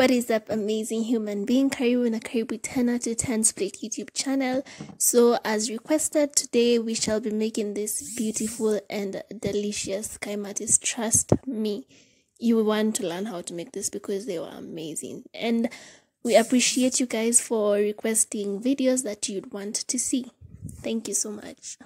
What is up, amazing human being? Karibu na karibu tena to 10 Split YouTube channel. So as requested, today we shall be making this beautiful and delicious kaimatis. Trust me, you want to learn how to make this because they were amazing. And we appreciate you guys for requesting videos that you'd want to see. Thank you so much.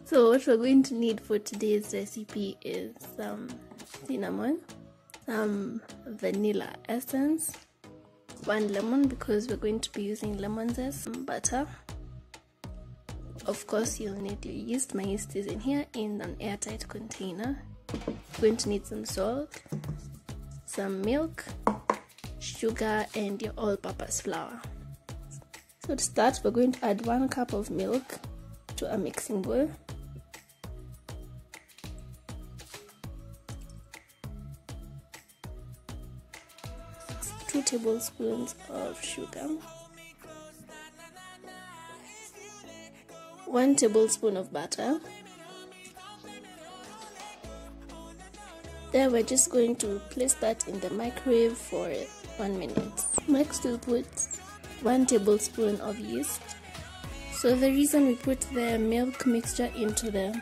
So what we're going to need for today's recipe is some cinnamon, some vanilla essence, 1 lemon because we're going to be using lemon zest, some butter. Of course, you'll need your yeast. My yeast is in here in an airtight container. You're going to need some salt, some milk, sugar, and your all-purpose flour. So to start, we're going to add 1 cup of milk to a mixing bowl. 2 tablespoons of sugar, 1 tablespoon of butter. Then we're just going to place that in the microwave for 1 minute. Next we'll put 1 tablespoon of yeast. So the reason we put the milk mixture into the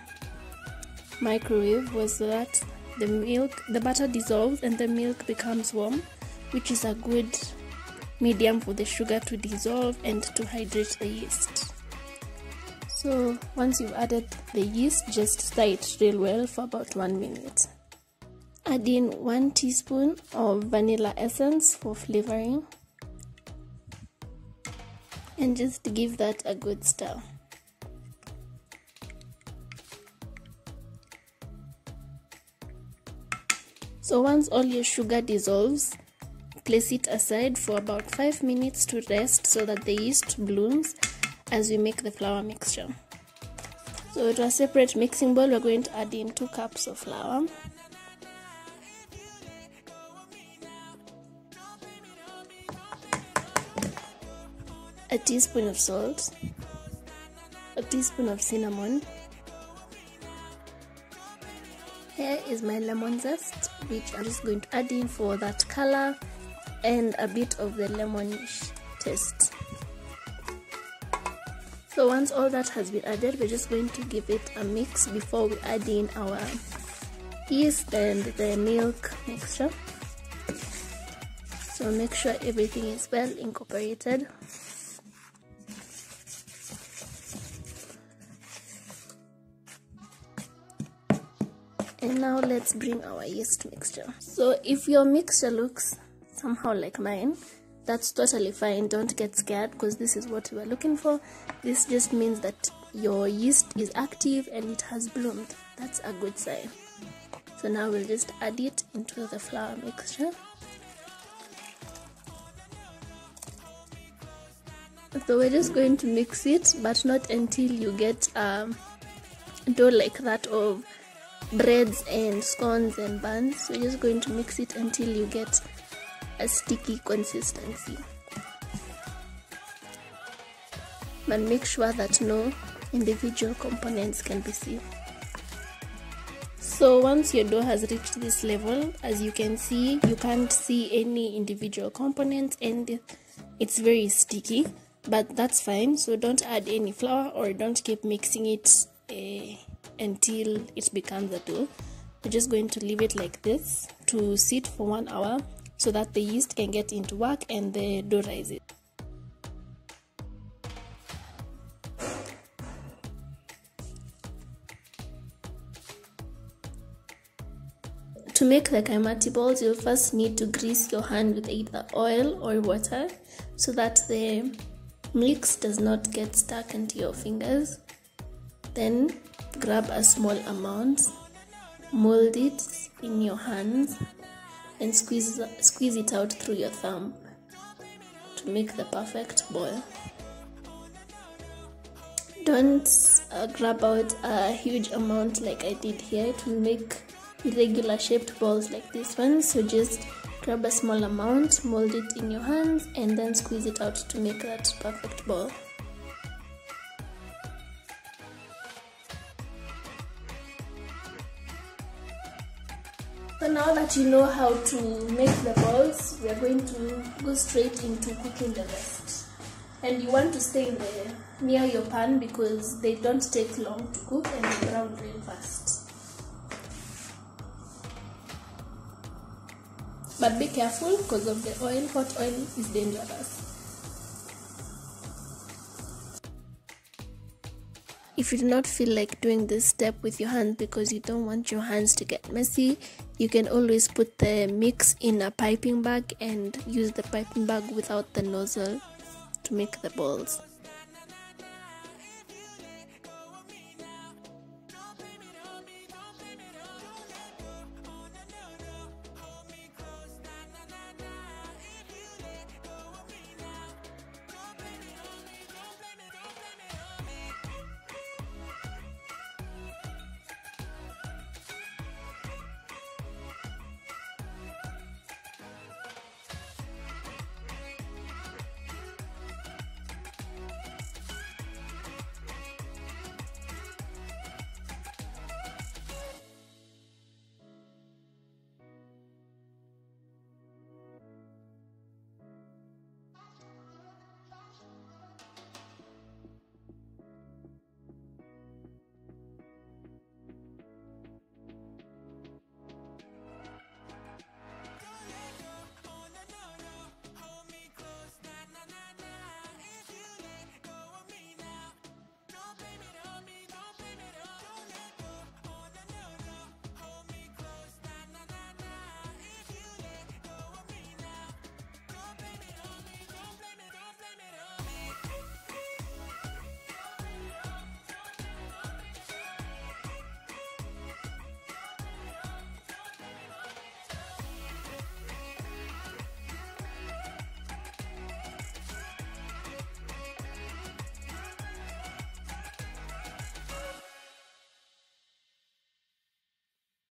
microwave was so that the butter dissolves and the milk becomes warm, which is a good medium for the sugar to dissolve and to hydrate the yeast. So once you've added the yeast, just stir it real well for about 1 minute. Add in 1 teaspoon of vanilla essence for flavoring and just give that a good stir. So once all your sugar dissolves, place it aside for about 5 minutes to rest so that the yeast blooms as we make the flour mixture. So to a separate mixing bowl, we're going to add in 2 cups of flour, a teaspoon of salt, a teaspoon of cinnamon. Here is my lemon zest, which I'm just going to add in for that color and a bit of the lemonish taste. So once all that has been added, we're just going to give it a mix before we add in our yeast and the milk mixture. So make sure everything is well incorporated. And now let's bring our yeast mixture. So if your mixture looks somehow like mine, that's totally fine. Don't get scared because this is what we are looking for. This just means that your yeast is active and it has bloomed. That's a good sign. So now we'll just add it into the flour mixture. So we're just going to mix it, but not until you get a dough like that of breads and scones and buns. So you're just going to mix it until you get a sticky consistency, but make sure that no individual components can be seen. So once your dough has reached this level, as you can see, you can't see any individual components and it's very sticky, but that's fine. So don't add any flour or don't keep mixing it until it becomes a dough. We're just going to leave it like this to sit for 1 hour so that the yeast can get into work and the dough rises. To make the kaimati balls, you'll first need to grease your hand with either oil or water so that the mix does not get stuck into your fingers. Then grab a small amount, mold it in your hands and squeeze it out through your thumb to make the perfect ball. Don't grab out a huge amount like I did here. It will make irregular shaped balls like this one. So just grab a small amount, mold it in your hands and then squeeze it out to make that perfect ball. So now that you know how to make the balls, we are going to go straight into cooking the rest. And you want to stay near your pan because they don't take long to cook and they brown real fast. But be careful because of the oil. Hot oil is dangerous. If you do not feel like doing this step with your hands because you don't want your hands to get messy, you can always put the mix in a piping bag and use the piping bag without the nozzle to make the balls.